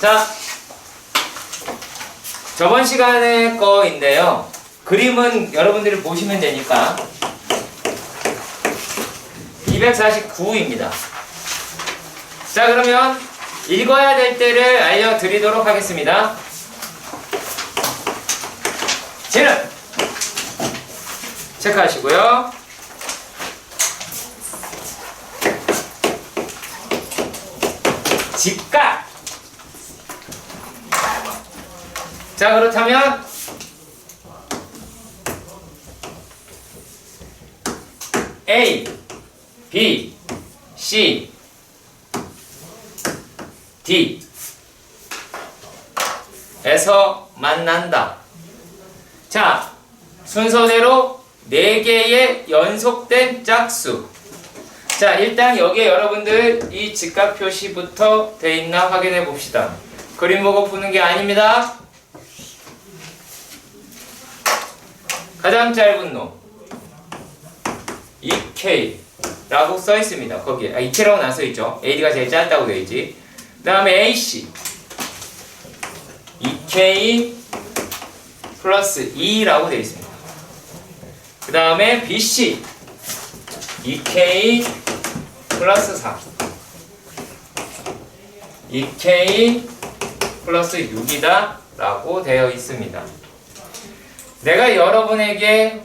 자, 저번 시간의 거인데요. 그림은 여러분들이 보시면 되니까 249입니다. 자, 그러면 읽어야 될 때를 알려드리도록 하겠습니다. 쟤는 체크하시고요. 집값. 자, 그렇다면 A, B, C, D 에서 만난다. 자, 순서대로 4개의 연속된 짝수. 자, 일단 여기에 여러분들 이 집값 표시부터 돼 있나 확인해 봅시다. 그림 보고 푸는 게 아닙니다. 가장 짧은 놈 2K라고 써 있습니다. 거기에 2K라고 나 써 있죠. AD가 제일 짧다고 되어 있지. 그 다음에 AC 2K 플러스 2라고 되어 있습니다. 그 다음에 BC 2K 플러스 4 2K 플러스 6이다 라고 되어 있습니다. 내가 여러분에게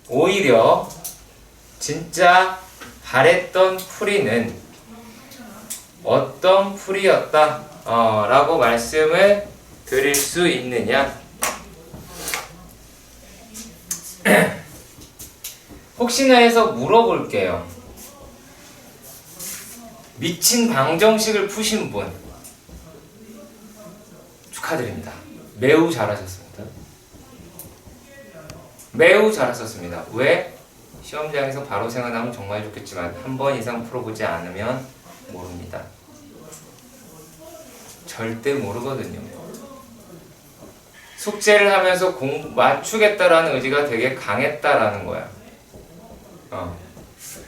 오히려 진짜 바랬던 풀이는 어떤 풀이였다 라고 말씀을 드릴 수 있느냐. 혹시나 해서 물어볼게요. 미친 방정식을 푸신 분 축하드립니다. 매우 잘하셨습니다. 매우 잘하셨습니다. 왜? 시험장에서 바로 생각나면 정말 좋겠지만 한 번 이상 풀어보지 않으면 모릅니다. 절대 모르거든요. 숙제를 하면서 맞추겠다라는 의지가 되게 강했다라는 거야.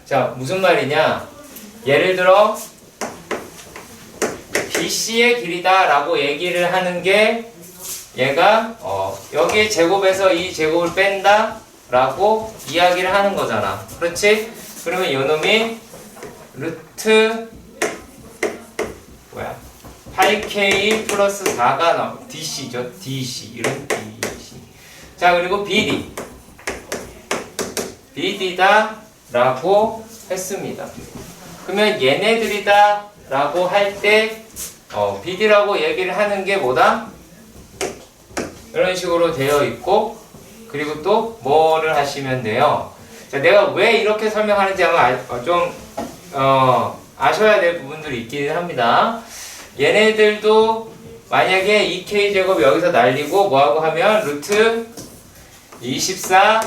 자, 무슨 말이냐? 예를 들어 BC의 길이다 라고 얘기를 하는 게 얘가 여기 제곱에서 이 제곱을 뺀다 라고 이야기를 하는 거잖아. 그렇지? 그러면 이놈이 루트 8K 플러스 4가 나와. DC죠. DC. 이런 DC. 자, 그리고 BD다 라고 했습니다. 그러면 얘네들이다 라고 할 때 BD라고 얘기를 하는 게 뭐다? 이런 식으로 되어 있고, 그리고 또 뭐를 하시면 돼요. 자, 내가 왜 이렇게 설명하는지 아마 좀 아셔야 될 부분들이 있기는 합니다. 얘네들도 만약에 2K제곱 여기서 날리고 뭐하고 하면 루트 24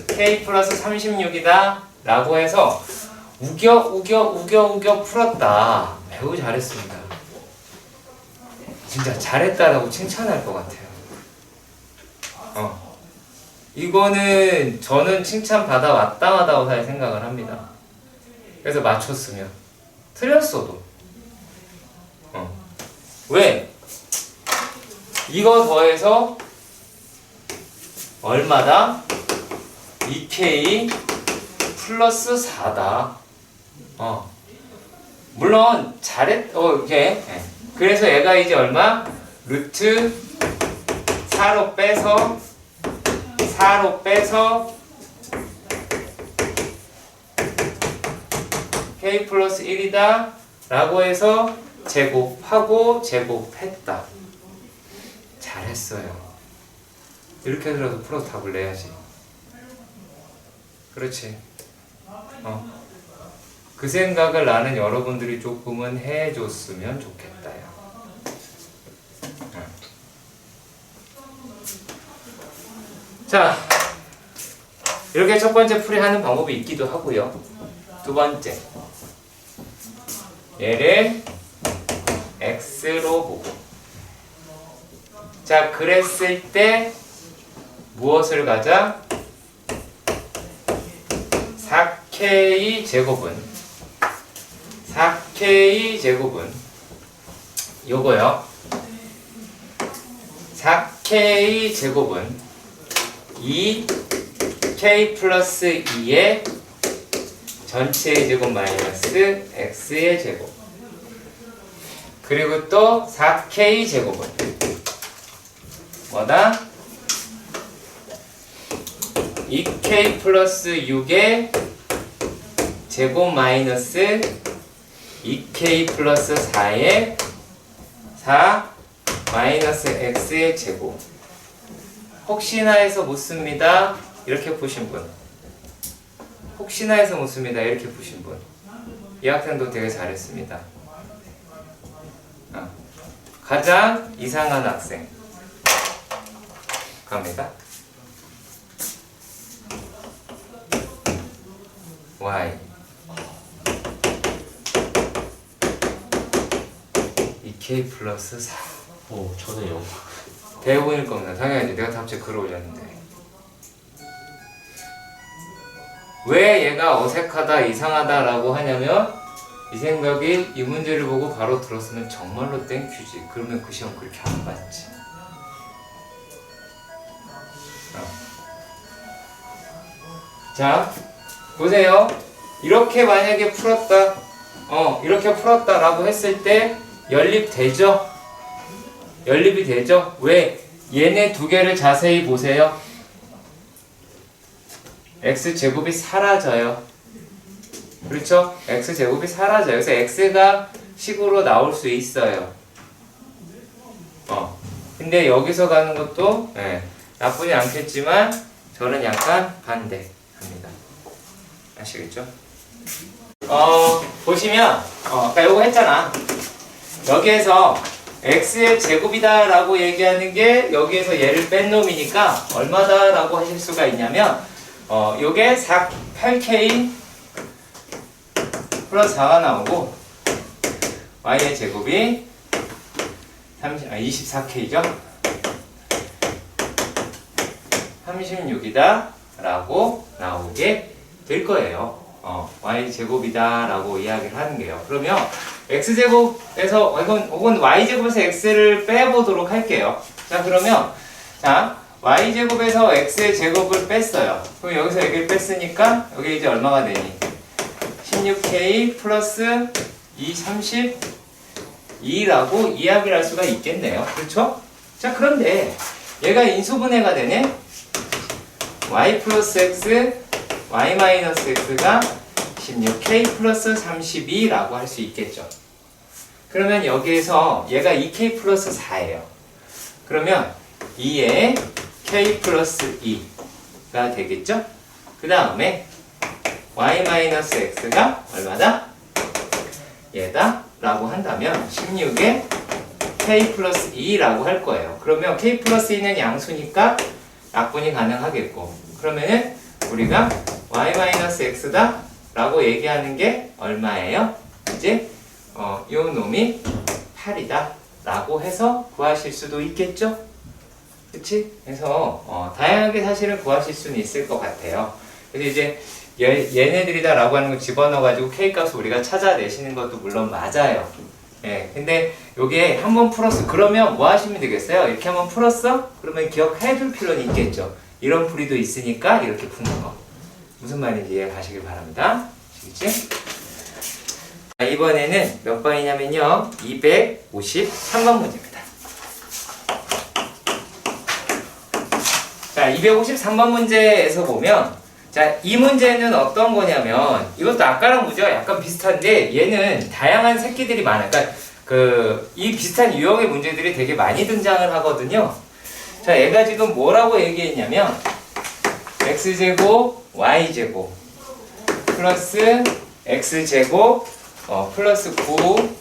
K 플러스 36이다 라고 해서 우겨 풀었다. 매우 잘했습니다. 진짜 잘했다라고 칭찬할 것 같아요. 이거는 저는 칭찬 받아 마땅하다고 잘 생각을 합니다. 그래서 맞췄으면 틀렸어도 왜? 이거 더해서 얼마다? 2K 플러스 4다. 물론 이렇게. 그래서 얘가 이제 얼마? 루트 4로 빼서 K 플러스 1이다 라고 해서 제곱하고 제곱했다. 잘했어요. 이렇게 해서라도 풀어서 답을 내야지. 그렇지. 그 생각을 나는 여러분들이 조금은 해줬으면 좋겠다요. 자, 이렇게 첫 번째 풀이하는 방법이 있기도 하고요. 두 번째, 얘를 x로 보고, 자, 그랬을 때 무엇을 가자? 4K 제곱은 요거요. 2k 제곱은 2k 플러스 2의 전체의 제곱 마이너스 x의 제곱. 그리고 또 4k 제곱은 뭐다? 2k 플러스 6의 제곱 마이너스 2k 플러스 4의 4 마이너스 x의 제곱. 혹시나 해서 묻습니다. 이렇게 푸신 분. 혹시나 해서 묻습니다. 이렇게 푸신 분. 이 학생도 되게 잘했습니다. 가장 이상한 학생. 갑니다. y 2k 플러스 4. 오, 저네요. 대부분일 겁니다. 당연하지. 내가 답지에 글을 올렸는데. 왜 얘가 어색하다, 이상하다 라고 하냐면 이 생각이 이 문제를 보고 바로 들었으면 정말로 땡큐지. 그러면 그 시험 그렇게 안 봤지. 자, 보세요. 이렇게 만약에 풀었다. 이렇게 풀었다라고 했을 때 연립되죠? 연립이 되죠? 왜? 얘네 두 개를 자세히 보세요. x제곱이 사라져요. 그렇죠? x제곱이 사라져요. 그래서 x가 식으로 나올 수 있어요. 근데 여기서 가는 것도 나쁘지 않겠지만 저는 약간 반대합니다. 아시겠죠? 보시면 아까 요거 했잖아. 여기에서 x의 제곱이다 라고 얘기하는 게 여기에서 얘를 뺀 놈이니까 얼마다 라고 하실 수가 있냐면 요게 8k 플러스 4가 나오고 y의 제곱이 24k죠? 36이다 라고 나오게 될 거예요. y제곱이다 라고 이야기를 하는 게요. 그러면 x제곱에서 혹은 y제곱에서 x를 빼보도록 할게요. 자, 그러면 y제곱에서 x의 제곱을 뺐어요. 그럼 여기서 여기를 뺐으니까 여기 이제 얼마가 되니? 16k 플러스 32라고 이야기를 할 수가 있겠네요. 그렇죠? 자, 그런데 얘가 인수분해가 되네? y 플러스 x, y 마이너스 x가 16k 플러스 32라고 할 수 있겠죠. 그러면 여기에서 얘가 2k 플러스 4예요. 그러면 2에 k 플러스 2가 되겠죠? 그 다음에 y 마이너스 x가 얼마다? 얘다 라고 한다면 16에 k 플러스 2라고 할 거예요. 그러면 k 플러스 2는 양수니까 약분이 가능하겠고, 그러면은 우리가 y 마이너스 x다 라고 얘기하는 게 얼마예요? 이제 요 놈이 8이다 라고 해서 구하실 수도 있겠죠? 그치? 그래서 다양하게 사실은 구하실 수는 있을 것 같아요. 그래서 이제 얘네들이다 라고 하는 거 집어넣어가지고 k 값을 우리가 찾아내시는 것도 물론 맞아요. 근데 요게 한번 풀었어. 그러면 뭐 하시면 되겠어요? 이렇게 한번 풀었어? 그러면 기억해 둘 필요는 있겠죠. 이런 풀이도 있으니까 이렇게 푸는 거. 무슨 말인지 이해하시길 바랍니다. 아시겠지? 이번에는 몇 번이냐면요. 253번 문제입니다. 자, 253번 문제에서 보면, 자, 이 문제는 어떤 거냐면, 이것도 아까랑 문제가 약간 비슷한데, 얘는 다양한 새끼들이 많아요. 그러니까, 이 비슷한 유형의 문제들이 되게 많이 등장을 하거든요. 자, 얘가 지금 뭐라고 얘기했냐면, x제곱, y제곱, 플러스 x제곱, 플러스 9,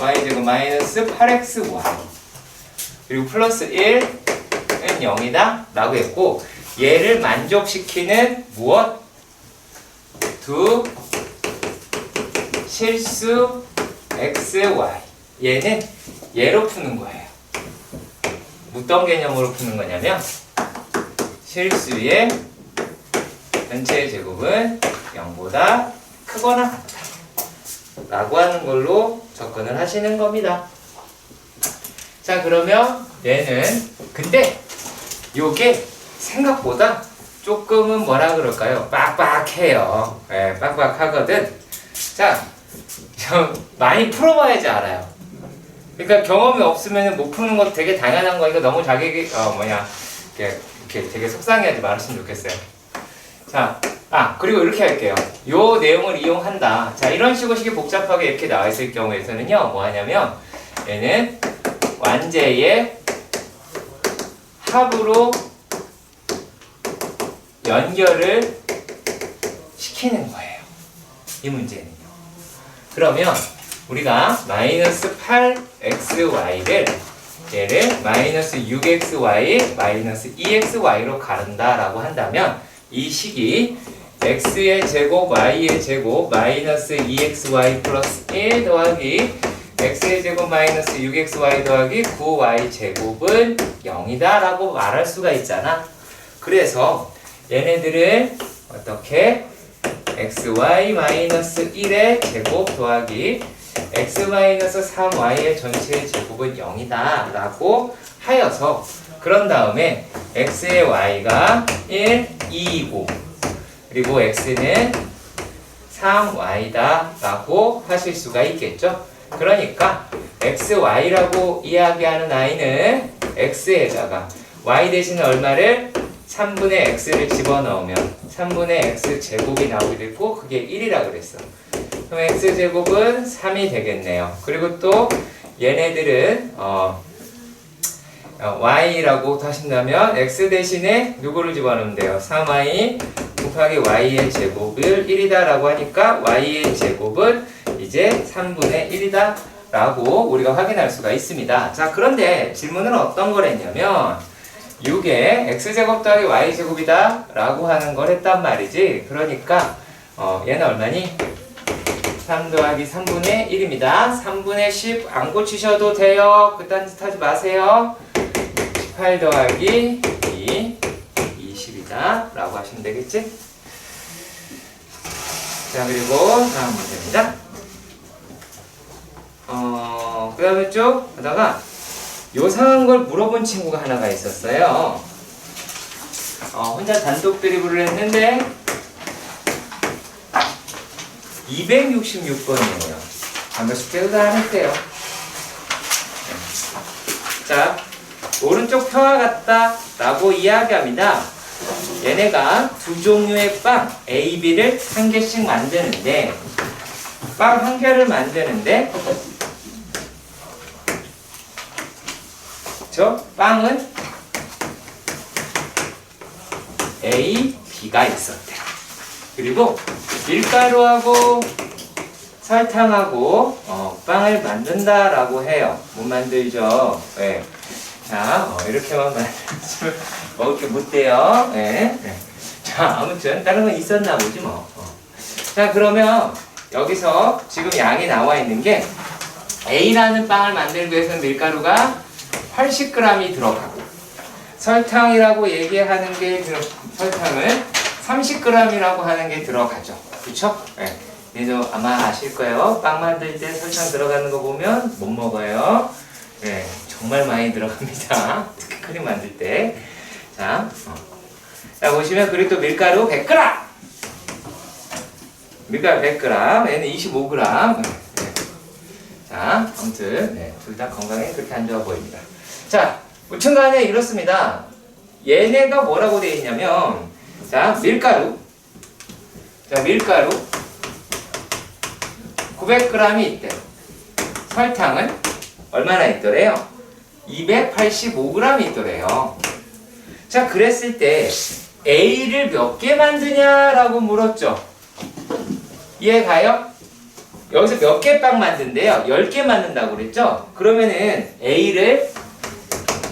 y제곱 마이너스 8xy, 그리고 플러스 1은 0이다 라고 했고, 얘를 만족시키는 무엇? 두 실수 xy. 얘는 얘로 푸는 거예요. 어떤 개념으로 푸는 거냐면, 실수의 전체의 제곱은 0보다 크거나 같다 라고 하는 걸로 접근을 하시는 겁니다. 자, 그러면 얘는 근데 요게 생각보다 조금은 뭐라 그럴까요? 빡빡해요. 예, 빡빡하거든. 자, 좀 많이 풀어봐야지 알아요. 그러니까 경험이 없으면 못 푸는 것도 되게 당연한 거니까 너무 자기 이렇게 되게 속상해하지 말았으면 좋겠어요. 자, 그리고 이렇게 할게요. 요 내용을 이용한다. 자, 이런 식이 복잡하게 이렇게 나와 있을 경우에서는요, 뭐 하냐면 얘는 완제의 합으로 연결을 시키는 거예요. 이 문제는요. 그러면 우리가 마이너스 8xy를 얘를 마이너스 6xy 마이너스 2xy로 가른다라고 한다면 이 식이 x의 제곱 y의 제곱 마이너스 2xy 플러스 1 더하기 x의 제곱 마이너스 6xy 더하기 9y 제곱은 0이다 라고 말할 수가 있잖아. 그래서 얘네들을 어떻게 xy 마이너스 1의 제곱 더하기 x 마이너스 3y의 전체의 제곱은 0이다 라고 하여서 그런 다음에 x의 y가 1, 2이고 그리고 x는 3y다 라고 하실 수가 있겠죠. 그러니까 xy라고 이야기하는 i는 x에다가 y 대신에 얼마를 3분의 x를 집어넣으면 3분의 x 제곱이 나오게 되고 그게 1이라 그랬어. 그럼 x 제곱은 3이 되겠네요. 그리고 또 얘네들은 y라고 하신다면 x 대신에 누구를 집어넣으면 돼요? 3y 곱하기 y의 제곱을 1이다 라고 하니까 y의 제곱은 이제 3분의 1이다 라고 우리가 확인할 수가 있습니다. 자, 그런데 질문은 어떤 거랬냐면 6에 x제곱 더하기 y제곱이다 라고 하는 걸 했단 말이지. 그러니까 얘는 얼마니? 3 더하기 3분의 1입니다. 3분의 10 안 고치셔도 돼요. 그딴 짓 하지 마세요. 18 더하기 2 20이다 라고 하시면 되겠지? 자, 그리고 다음 문제입니다. 그 다음에 쭉 하다가 요상한 걸 물어본 친구가 하나가 있었어요. 혼자 단독 드리블을 했는데 266번이에요. 몇 숙제도 다 했대요. 자, 오른쪽 표와 같다 라고 이야기합니다. 얘네가 두 종류의 빵 A, B를 한 개씩 만드는데 빵 한 개를 만드는데 저 빵은 A, B가 있었대. 그리고 밀가루하고 설탕하고 빵을 만든다라고 해요. 못 만들죠. 네. 자, 이렇게만 만들면 먹을 게 못 돼요. 네. 네. 자, 아무튼 다른 건 있었나 보지 뭐. 자, 그러면 여기서 지금 양이 나와 있는 게 A라는 빵을 만들기 위해서는 밀가루가 80g이 들어가고 설탕이라고 얘기하는 게 설탕을 30g이라고 하는 게 들어가죠. 그쵸? 네. 그래서 아마 아실 거예요. 빵 만들 때 설탕 들어가는 거 보면 못 먹어요. 네, 정말 많이 들어갑니다. 특히 크림 만들 때. 자, 자 보시면 그리고 또 밀가루 100g. 밀가루 100g. 얘는 25g. 네. 자, 아무튼 네, 둘 다 건강에 그렇게 안 좋아 보입니다. 자, 우천간에 이렇습니다. 얘네가 뭐라고 되어 있냐면, 자, 밀가루. 자, 밀가루 900g이 있대요. 설탕은 얼마나 있더래요? 285g이 있더래요. 자, 그랬을 때 A를 몇 개 만드냐라고 물었죠. 이해 가요? 여기서 몇 개 빵 만든대요? 10개 만든다고 그랬죠? 그러면은 A를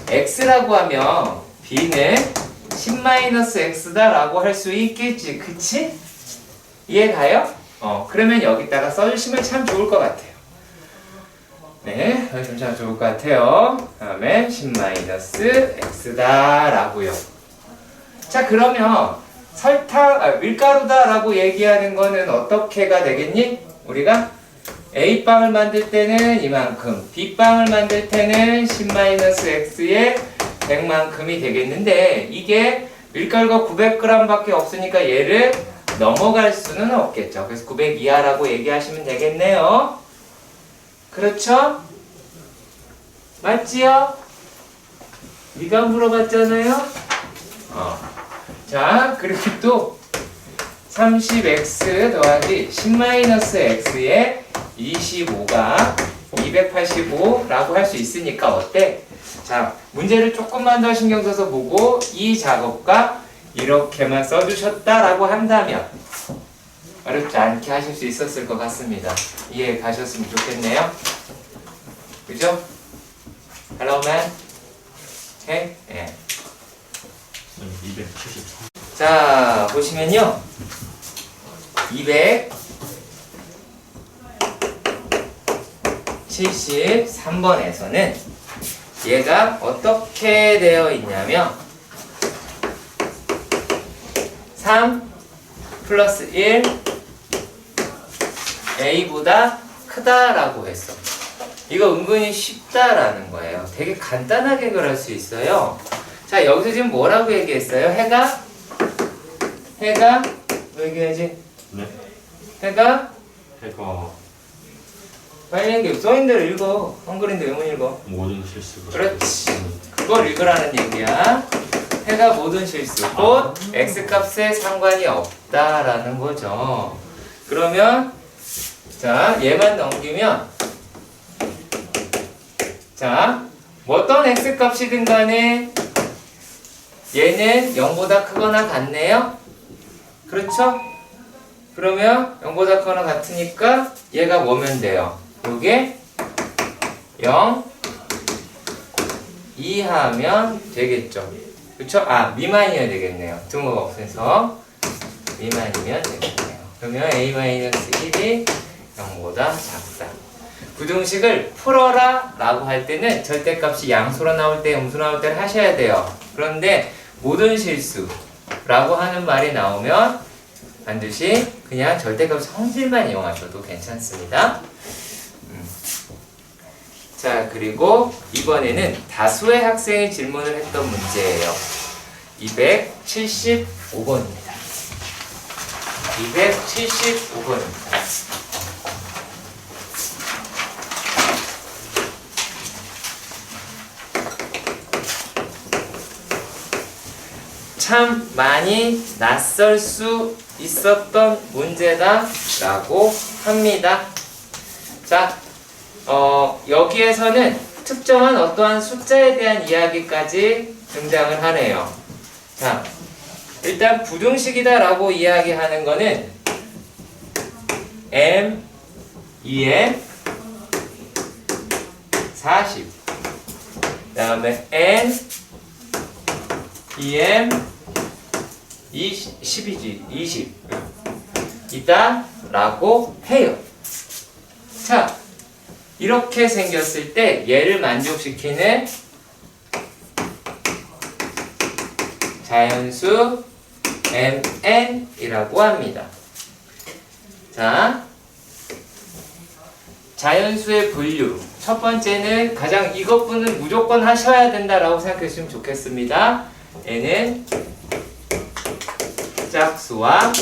X라고 하면 B는 10-X다 라고 할 수 있겠지. 그치? 이해 가요? 그러면 여기다가 써주시면 참 좋을 것 같아요. 네, 참 좋을 것 같아요. 다음에 10-X다 라고요. 자, 그러면 밀가루다 라고 얘기하는 거는 어떻게가 되겠니? 우리가 A빵을 만들 때는 이만큼, B빵을 만들 때는 10-X에 100만큼이 되겠는데 이게 밀가루가 900g 밖에 없으니까 얘를 넘어갈 수는 없겠죠. 그래서 900 이하라고 얘기하시면 되겠네요. 그렇죠? 맞지요? 네가 물어봤잖아요. 자, 그리고 또 30x 더하기 10-x에 25가 285라고 할 수 있으니까 어때? 자, 문제를 조금만 더 신경 써서 보고 이 작업과 이렇게만 써주셨다라고 한다면 어렵지 않게 하실 수 있었을 것 같습니다. 이해 가셨으면 좋겠네요. 그죠? Hello man? 오케이? 예. 273. 자, 보시면요. 273번에서는 얘가 어떻게 되어 있냐면 3 플러스 1 A보다 크다라고 했어. 이거 은근히 쉽다라는 거예요. 되게 간단하게 그럴 수 있어요. 자, 여기서 지금 뭐라고 얘기했어요? 해가 뭐 얘기해야지? 네. 해가 해가 빨리 써있는 대로 읽어. 한글인데 왜 못 읽어? 모든 실수가. 그렇지. 그걸 읽으라는 얘기야. 해가 모든 실수, 곧 x값에 상관이 없다라는 거죠. 그러면 자, 얘만 넘기면 자, 어떤 x값이든 간에 얘는 0보다 크거나 같네요. 그렇죠? 그러면 0보다 크거나 같으니까 얘가 뭐면 돼요? 요게 0 이하면 되겠죠. 그쵸? 아, 미만이어야 되겠네요. 등호가 없어서 미만이면 되겠네요. 그러면 a-1이 0보다 작다. 부등식을 풀어라 라고 할 때는 절대값이 양수로 나올 때, 음수로 나올 때를 하셔야 돼요. 그런데 모든 실수라고 하는 말이 나오면 반드시 그냥 절대값 성질만 이용하셔도 괜찮습니다. 자, 그리고 이번에는 다수의 학생이 질문을 했던 문제예요. 275번입니다. 275번입니다. 참 많이 낯설 수 있었던 문제다 라고 합니다. 자, 여기에서는 특정한 어떠한 숫자에 대한 이야기까지 등장을 하네요. 자, 일단 부등식이다 라고 이야기하는 거는 m, 2m, 40, 그 다음에 n, 2m, 10이지, 20 이다 라고 해요. 자, 이렇게 생겼을 때 얘를 만족시키는 자연수 mn이라고 합니다. 자, 자연수의 분류 첫 번째는 가장 이것분은 무조건 하셔야 된다라고 생각하시면 좋겠습니다. 얘는 짝수와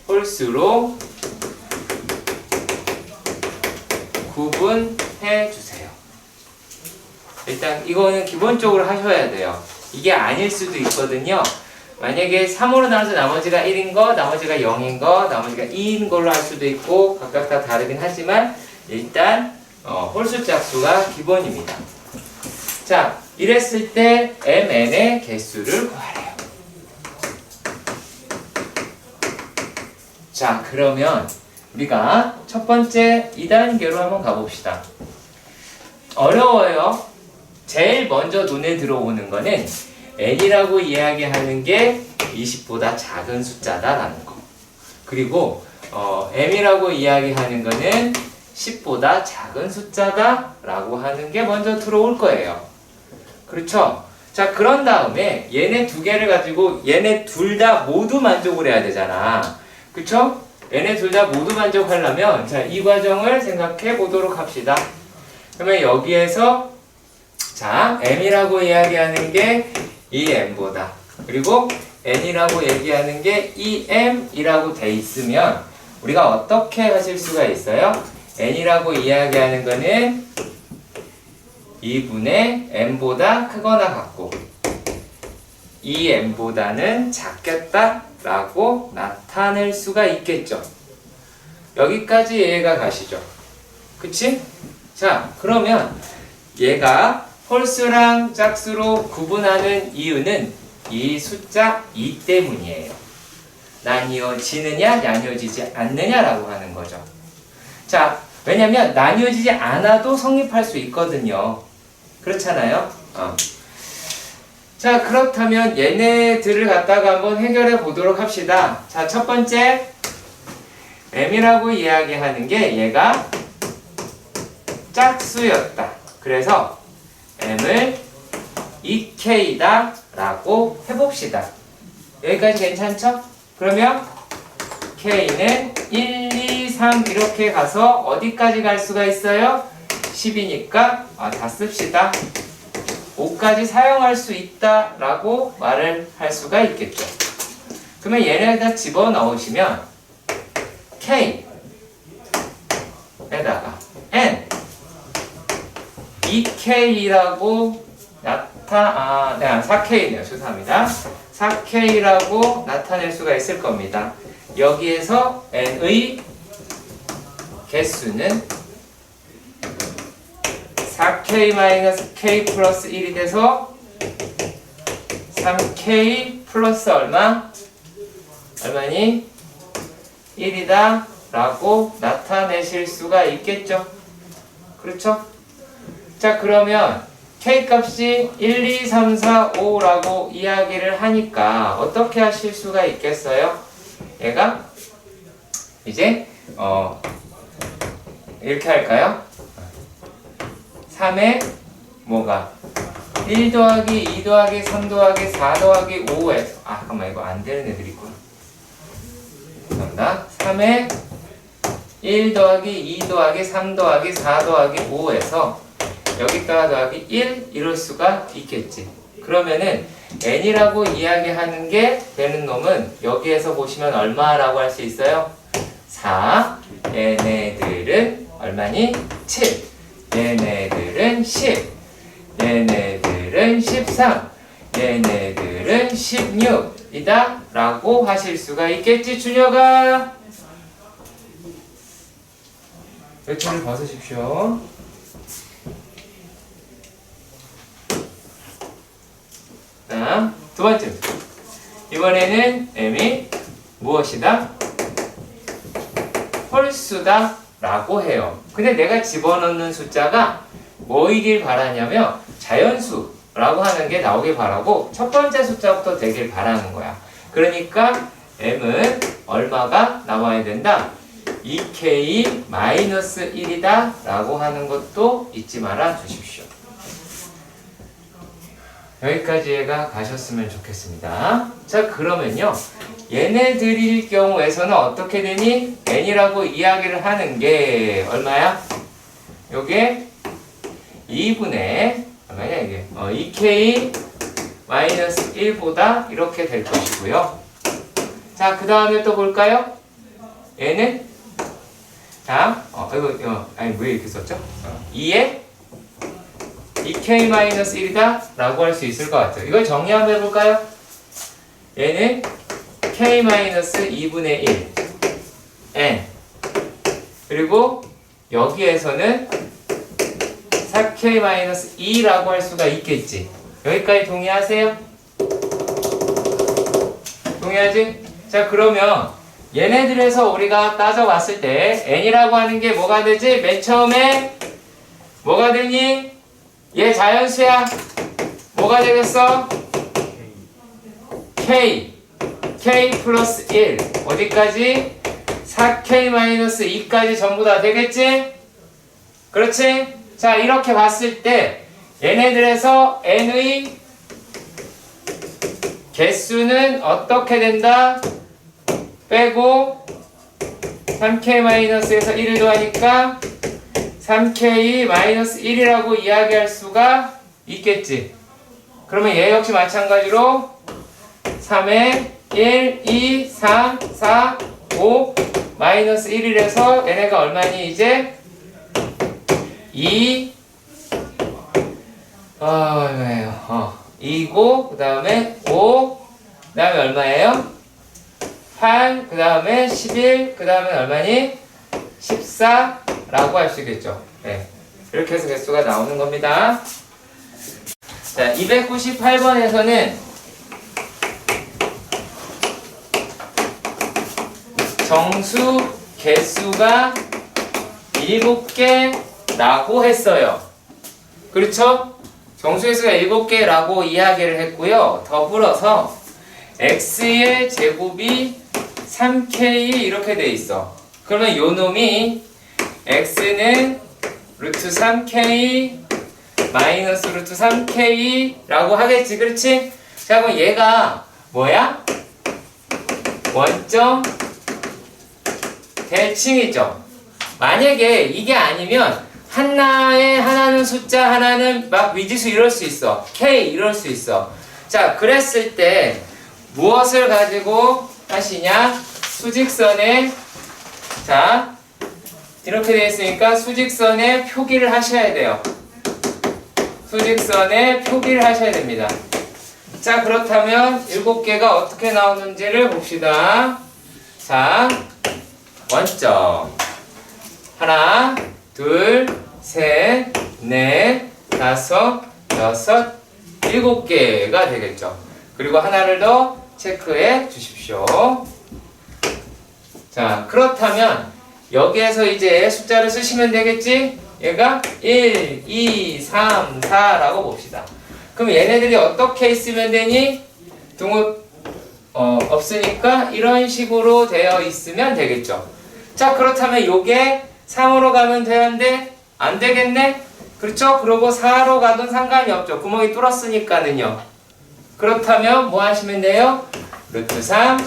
홀수로 구분해 주세요. 일단 이거는 기본적으로 하셔야 돼요. 이게 아닐 수도 있거든요. 만약에 3으로 나눠서 나머지가 1인 거, 나머지가 0인 거, 나머지가 2인 걸로 할 수도 있고 각각 다 다르긴 하지만 일단 홀수 짝수가 기본입니다. 자, 이랬을 때 mn의 개수를 구하래요. 자, 그러면 우리가 첫 번째 2단계로 한번 가봅시다. 어려워요. 제일 먼저 눈에 들어오는 거는 n이라고 이야기하는 게 20보다 작은 숫자다라는 거. 그리고 m이라고 이야기하는 거는 10보다 작은 숫자다라고 하는 게 먼저 들어올 거예요. 그렇죠? 자, 그런 다음에 얘네 두 개를 가지고 얘네 둘 다 모두 만족을 해야 되잖아. 그쵸? 얘네 둘 다 모두 만족하려면 자, 이 과정을 생각해 보도록 합시다. 그러면 여기에서 자, m이라고 이야기하는 게 이 m보다, 그리고 n이라고 얘기하는 게 이 m이라고 돼 있으면 우리가 어떻게 하실 수가 있어요? n이라고 이야기하는 거는 2분의 m보다 크거나 같고 2m보다는 작겠다 라고 나타낼 수가 있겠죠. 여기까지 이해가 가시죠? 그치? 자, 그러면 얘가 홀수랑 짝수로 구분하는 이유는 이 숫자 2 때문이에요. 나뉘어지느냐 나뉘어지지 않느냐라고 하는 거죠. 자, 왜냐면 나뉘어지지 않아도 성립할 수 있거든요. 그렇잖아요? 자, 그렇다면 얘네들을 갖다가 한번 해결해 보도록 합시다. 자, 첫 번째 m이라고 이야기하는 게 얘가 짝수였다. 그래서 m을 2k다 라고 해봅시다. 여기까지 괜찮죠? 그러면 k는 1, 2, 3 이렇게 가서 어디까지 갈 수가 있어요? 10이니까 다 씁시다. 5까지 사용할 수 있다 라고 말을 할 수가 있겠죠. 그러면 얘네다 집어넣으시면 k 에다가 n 2k라고 4k네요. 죄송합니다. 4k라고 나타낼 수가 있을 겁니다. 여기에서 n의 개수는 4k-k 플러스 1이 돼서 3k 플러스 얼마니? 1이다 라고 나타내실 수가 있겠죠. 그렇죠? 자, 그러면 k 값이 1, 2, 3, 4, 5라고 이야기를 하니까 어떻게 하실 수가 있겠어요? 얘가 이제 이렇게 할까요? 3에 뭐가 1 더하기 2 더하기 3 더하기 4 더하기 5에서 잠깐만, 이거 안 되는 애들 있구나. 감사합니다. 3에 1 더하기 2 더하기 3 더하기 4 더하기 5에서 여기다가 더하기 1 이럴 수가 있겠지. 그러면은 n이라고 이야기하는 게 되는 놈은 여기에서 보시면 얼마라고 할 수 있어요? 4. 얘네들은 얼마니? 7. 얘네들은 10. 얘네들은 13. 얘네들은 16이다 라고 하실 수가 있겠지, 준혁아? 외투를 벗으십시오. 자, 두 번째. 이번에는 m이 무엇이다? 홀수다 라고 해요. 근데 내가 집어넣는 숫자가 뭐이길 바라냐면 자연수라고 하는 게 나오길 바라고 첫 번째 숫자부터 되길 바라는 거야. 그러니까 m은 얼마가 나와야 된다? 2k-1이다 라고 하는 것도 잊지 말아 주십시오. 여기까지 이해가 가셨으면 좋겠습니다. 자, 그러면요, 얘네들일 경우에서는 어떻게 되니? n이라고 이야기를 하는 게 얼마야? 요게 2분의 얼마냐 이게? 2k-1보다 이렇게 될 것이고요. 자, 그 다음에 또 볼까요? 얘는 자, 아니 왜 이렇게 썼죠? 2에 2k-1이다 라고 할 수 있을 것 같아요. 이걸 정리 한번 해볼까요? 얘는 k-2분의 1 n 그리고 여기에서는 4k-2라고 할 수가 있겠지. 여기까지 동의하세요? 동의하지? 자, 그러면 얘네들에서 우리가 따져봤을 때 n이라고 하는 게 뭐가 되지? 맨 처음에 뭐가 되니? 얘 자연수야. 뭐가 되겠어? k 플러스 1 어디까지? 4k-2까지 전부 다 되겠지? 그렇지? 자, 이렇게 봤을 때 얘네들에서 n의 개수는 어떻게 된다? 빼고 3k-에서 1을 더하니까 3k-1이라고 이야기할 수가 있겠지. 그러면 얘 역시 마찬가지로 3에 1, 2, 3, 4, 5 마이너스 1이라서 얘네가 얼마니 이제 2 2고 그 다음에 5 그 다음에 얼마예요? 8 그 다음에 11 그 다음에 얼마니? 14라고 할 수 있겠죠. 네. 이렇게 해서 개수가 나오는 겁니다. 자, 298번에서는 정수 개수가 7개라고 했어요. 그렇죠? 정수 개수가 7개라고 이야기를 했고요. 더불어서 x의 제곱이 3k 이렇게 돼 있어. 그러면 요 놈이 x는 루트 3k 마이너스 루트 3k라고 하겠지. 그렇지? 자, 그럼 얘가 뭐야? 원점 대칭이죠. 만약에 이게 아니면 하나는 숫자, 하나는 막 미지수 이럴 수 있어. k 이럴 수 있어. 자, 그랬을 때 무엇을 가지고 하시냐? 수직선에 자 이렇게 되어 있으니까 수직선에 표기를 하셔야 돼요. 수직선에 표기를 하셔야 됩니다. 자, 그렇다면 7개가 어떻게 나오는지를 봅시다. 자, 원점 하나, 둘, 셋, 넷, 다섯, 여섯, 7개가 되겠죠. 그리고 하나를 더 체크해 주십시오. 자, 그렇다면 여기에서 이제 숫자를 쓰시면 되겠지? 얘가 1, 2, 3, 4라고 봅시다. 그럼 얘네들이 어떻게 있으면 되니? 등호 없으니까 이런 식으로 되어 있으면 되겠죠. 자, 그렇다면 요게 3으로 가면 되는데 안 되겠네? 그렇죠? 그리고 4로 가도 상관이 없죠. 구멍이 뚫었으니까는요. 그렇다면 뭐 하시면 돼요? 루트 3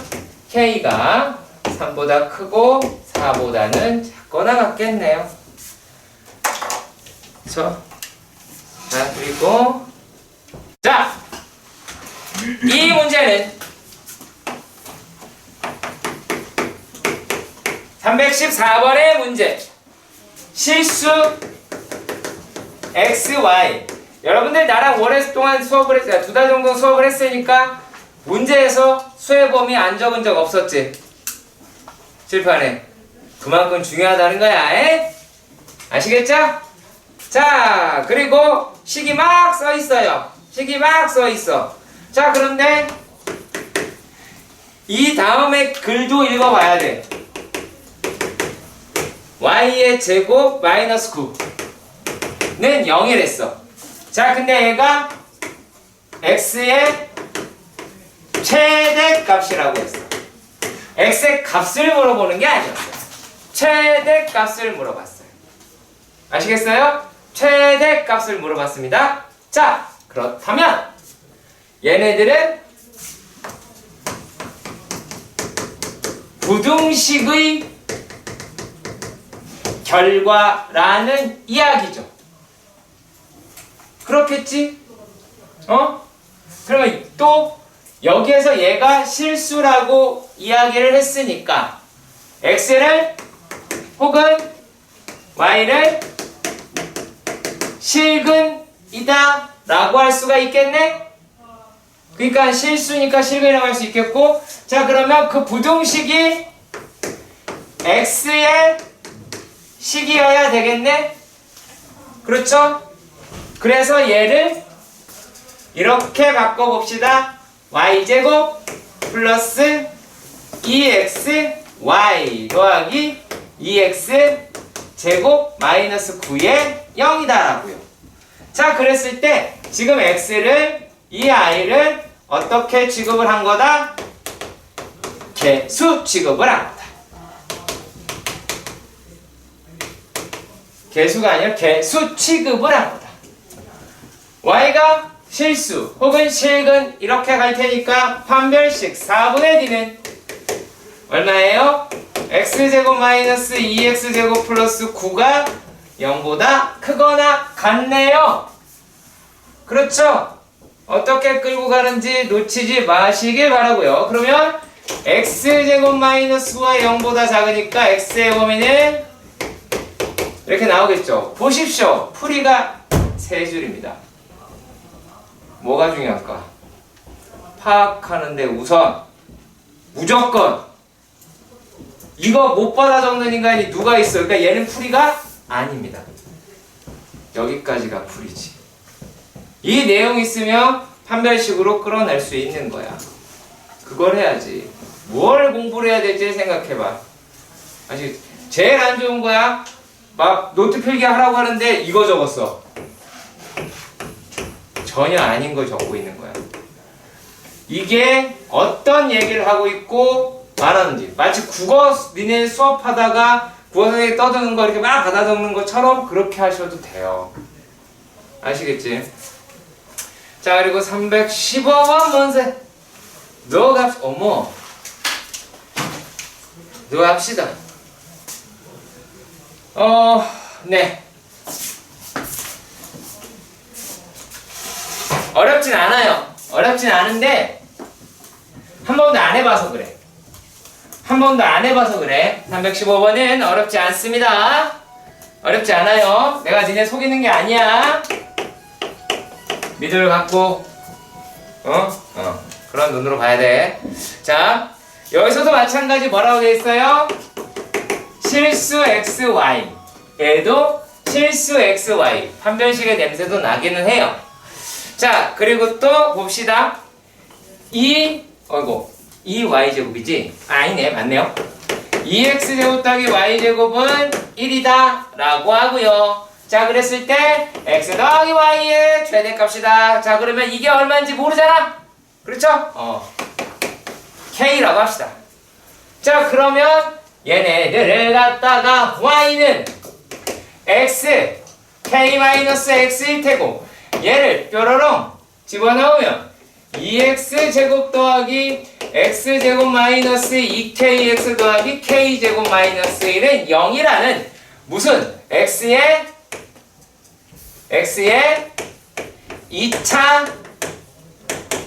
k가 3보다 크고 4보다는 작거나 같겠네요. 그렇죠? 자, 그리고 자, 이 문제는 314번의 문제. 실수 XY. 여러분들 나랑 오랫동안 수업을 했어요. 2달 정도 수업을 했으니까 문제에서 수의 범위 안 적은 적 없었지? 칠판에. 그만큼 중요하다는 거야. 에? 아시겠죠? 자, 그리고 식이 막 써 있어요. 식이 막 써 있어. 자, 그런데 이 다음에 글도 읽어봐야 돼. y의 제곱 마이너스 9는 0이랬어. 자, 근데 얘가 x의 최대 값이라고 했어. x의 값을 물어보는 게 아니었어요. 최대 값을 물어봤어요. 아시겠어요? 최대 값을 물어봤습니다. 자, 그렇다면 얘네들은 부등식의 결과라는 이야기죠. 그렇겠지? 그러면 또 여기에서 얘가 실수라고 이야기를 했으니까 x를 혹은 y를 실근이다 라고 할 수가 있겠네? 그러니까 실수니까 실근이라고 할 수 있겠고, 자, 그러면 그 부등식이 x의 식이어야 되겠네? 그렇죠? 그래서 얘를 이렇게 바꿔봅시다. y제곱 플러스 2xy 더하기 2x 제곱 마이너스 9의 0이다 라고요. 자, 그랬을 때 지금 x를 이 i를 어떻게 취급을 한 거다? 개수 취급을 한 거다. 개수가 아니라 개수 취급을 한 거다. y가 실수 혹은 실근 이렇게 갈 테니까 판별식 4분의 d는 얼마예요? x제곱 마이너스 2x제곱 플러스 9가 0보다 크거나 같네요. 그렇죠? 어떻게 끌고 가는지 놓치지 마시길 바라고요. 그러면 x제곱 마이너스와 0보다 작으니까 x의 범위는 이렇게 나오겠죠. 보십시오. 풀이가 세 줄입니다. 뭐가 중요할까? 파악하는데 우선 무조건 이거 못 받아 적는 인간이 누가 있어? 그러니까 얘는 풀이가 아닙니다. 여기까지가 풀이지. 이 내용 있으면 판별식으로 끌어낼 수 있는 거야. 그걸 해야지. 뭘 공부를 해야 될지 생각해봐. 아시겠지? 제일 안 좋은 거야. 막 노트 필기 하라고 하는데 이거 적었어. 전혀 아닌 걸 적고 있는 거야. 이게 어떤 얘기를 하고 있고 말하는지. 마치 국어 니네 수업하다가 국어 선생님이 떠드는 거 이렇게 막 받아 적는 것처럼 그렇게 하셔도 돼요. 아시겠지? 자, 그리고 315번 문제. 어머. 합시다. 네. 어렵진 않아요. 어렵진 않은데 한 번도 안 해봐서 그래. 315번은 어렵지 않습니다. 어렵지 않아요. 내가 니네 속이는 게 아니야. 믿음을 갖고 그런 눈으로 봐야 돼. 자, 여기서도 마찬가지 뭐라고 돼 있어요? 실수 xy. 얘도 실수 xy. 판별식의 냄새도 나기는 해요. 자, 그리고 또 봅시다. 이 y제곱이지? 아니네, 맞네요. 2x제곱 더하기 y제곱은 1이다 라고 하고요. 자, 그랬을 때 x 더하기 y의 최대값이다. 자, 그러면 이게 얼마인지 모르잖아? 그렇죠? k라고 합시다. 자, 그러면 얘네들을 갖다가 y는 x k-x일 테고 얘를 뾰로롱 집어넣으면 2x제곱 더하기 x제곱 마이너스 2kx 더하기 k제곱 마이너스 1은 0이라는 무슨 x의 2차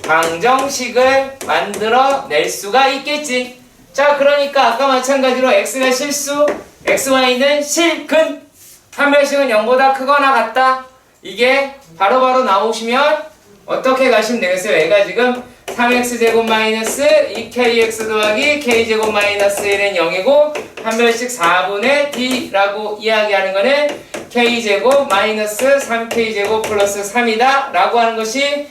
방정식을 만들어낼 수가 있겠지. 자, 그러니까 아까 마찬가지로 x가 실수, xy는 실근, 판별식은 0보다 크거나 같다. 이게 바로바로 나오시면 어떻게 가시면 되겠어요? 얘가 지금 3x제곱 마이너스 2kx 더하기 k제곱 마이너스 1은 0이고 판별식 4분의 d라고 이야기하는 거는 k제곱 마이너스 3k제곱 플러스 3이다 라고 하는 것이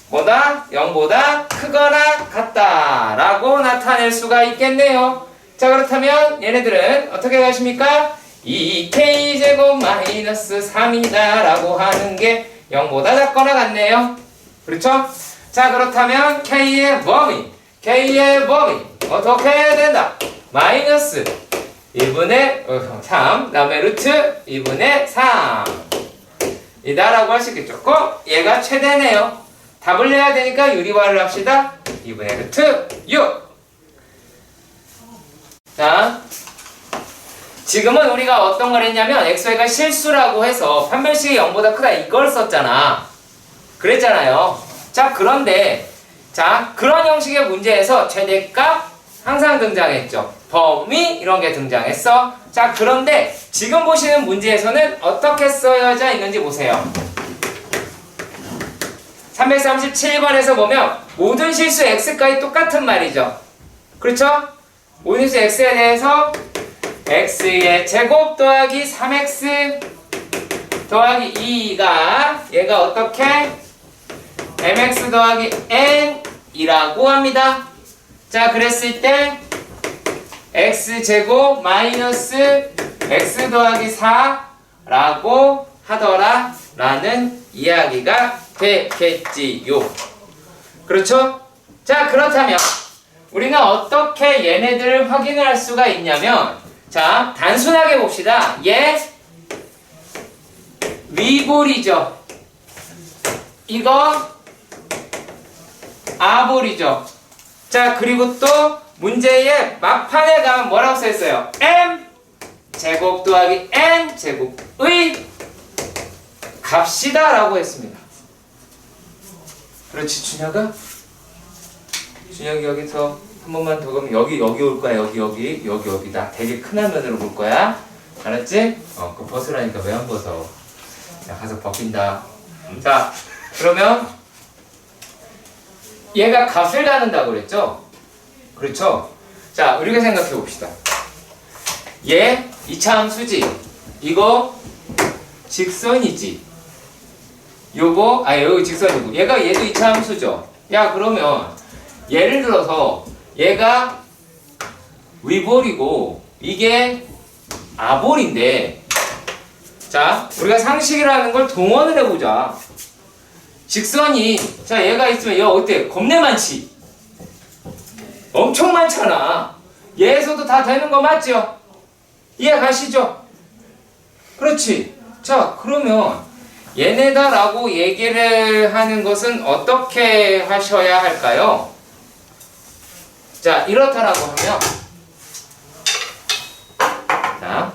뭐다? 0보다 크거나 같다 라고 나타낼 수가 있겠네요. 자, 그렇다면 얘네들은 어떻게 가십니까? 2k제곱 마이너스 3이다 라고 하는 게 0보다 작거나 같네요. 그렇죠? 자, 그렇다면 k의 범위 어떻게 해야 된다? 마이너스 1분의 3 다음에 루트 2분의 3 이다 라고 할 수 있겠죠. 꼭 얘가 최대네요. 답을 내야 되니까 유리화를 합시다. 2분의 루트 6. 자, 지금은 우리가 어떤 걸 했냐면 xy가 실수라고 해서 판별식이 0보다 크다 이걸 썼잖아. 그랬잖아요. 자, 그런데 자, 그런 형식의 문제에서 최대값 항상 등장했죠. 범위 이런 게 등장했어. 자, 그런데 지금 보시는 문제에서는 어떻게 써야지 있는지 보세요. 337번에서 보면 모든 실수 x까지 똑같은 말이죠. 그렇죠? 모든 실수 x에 대해서 x의 제곱 더하기 3x 더하기 2가 얘가 어떻게? mx 더하기 n이라고 합니다. 자, 그랬을 때 x제곱 마이너스 x 더하기 4라고 하더라 라는 이야기가 되겠지요. 그렇죠? 자, 그렇다면 우리는 어떻게 얘네들을 확인을 할 수가 있냐면 자, 단순하게 봅시다. 얘 위볼이죠. 이거 아볼이죠. 자, 그리고 또 문제의 막판에 가면 뭐라고 써있어요? m 제곱 더하기 n 제곱의 값이다 라고 했습니다. 그렇지, 준혁아? 준혁이 여기서 한 번만 더 가면 여기 올 거야. 여기다. 되게 큰 화면으로 볼 거야. 알았지? 그거 벗으라니까 왜 안 벗어? 야, 가서 벗긴다. 자, 그러면 얘가 값을 나눈다고 그랬죠? 그렇죠? 자, 우리가 생각해 봅시다. 얘 이차함수지. 이거 직선이지. 여기 직선이고. 얘도 이차함수죠. 야, 그러면 예를 들어서 얘가 위볼이고 이게 아볼인데, 자, 우리가 상식이라는 걸 동원을 해보자. 직선이, 자, 얘가 있으면 얘 어때? 겁내 많지? 엄청 많잖아. 얘에서도 다 되는 거 맞죠? 이해 가시죠? 그렇지. 자, 그러면 얘네다라고 얘기를 하는 것은 어떻게 하셔야 할까요? 자, 이렇다라고 하면, 자,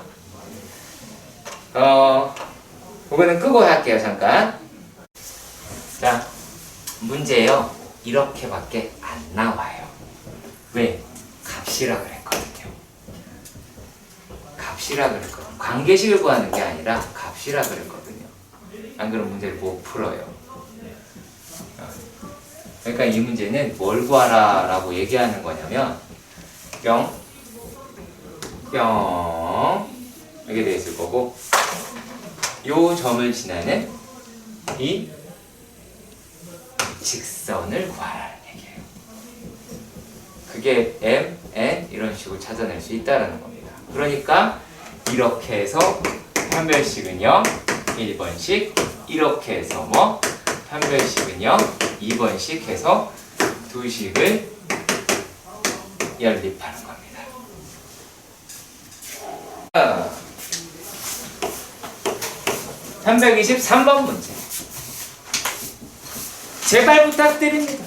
그거는 끄고 할게요, 잠깐. 자, 문제요. 이렇게밖에 안 나와요. 왜? 값이라 그랬거든요. 값이라 그랬거든요. 관계식을 구하는 게 아니라 값이라 그랬거든요. 안 그러면 문제를 못 풀어요. 그러니까 이 문제는 뭘 구하라 라고 얘기하는 거냐면 뿅 이렇게 되어 있을 거고, 요 점을 지나는 이 직선을 구하라는 얘기예요. 그게 M, N 이런 식으로 찾아낼 수 있다는 겁니다. 그러니까 이렇게 해서 판별식은요 1번씩, 이렇게 해서 판별식은요 2번씩 해서 두 식을 연립하는 겁니다. 323번 문제. 제발 부탁드립니다.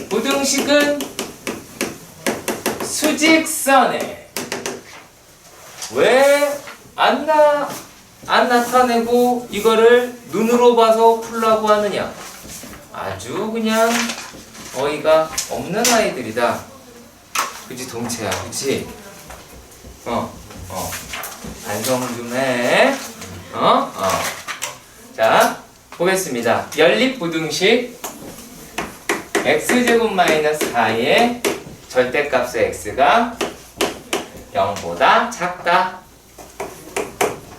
부등식은 수직선에 왜 안 나타내고 이거를 눈으로 봐서 풀라고 하느냐? 아주 그냥 어이가 없는 아이들이다. 그치, 동체야, 그치? 반성 좀 해. 자, 보겠습니다. 연립부등식 x제곱 마이너스 4의 절대값의 x가 0보다 작다.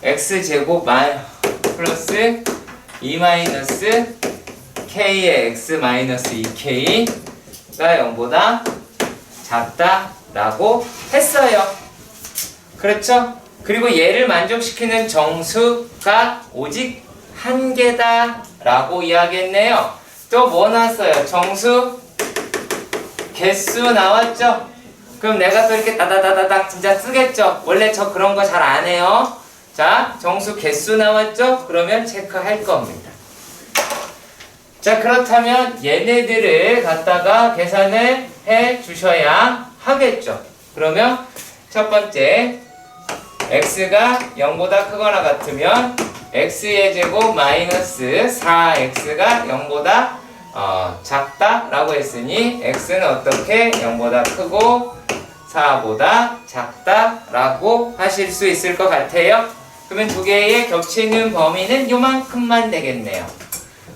x제곱 플러스 2 마이너스 k의 x 마이너스 2k가 0보다 작다라고 했어요. 그렇죠? 그리고 얘를 만족시키는 정수가 오직 한 개다 라고 이야기했네요. 또 뭐 나왔어요? 정수 개수 나왔죠? 그럼 내가 또 이렇게 따다다다닥 진짜 쓰겠죠? 원래 저 그런 거 잘 안 해요. 자, 정수 개수 나왔죠? 그러면 체크할 겁니다. 자, 그렇다면 얘네들을 갖다가 계산을 해 주셔야 하겠죠. 그러면 첫 번째 x가 0보다 크거나 같으면 x의 제곱 마이너스 4x가 0보다 작다라고 했으니 x는 어떻게 0보다 크고 4보다 작다라고 하실 수 있을 것 같아요. 그러면 두 개의 겹치는 범위는 요만큼만 되겠네요.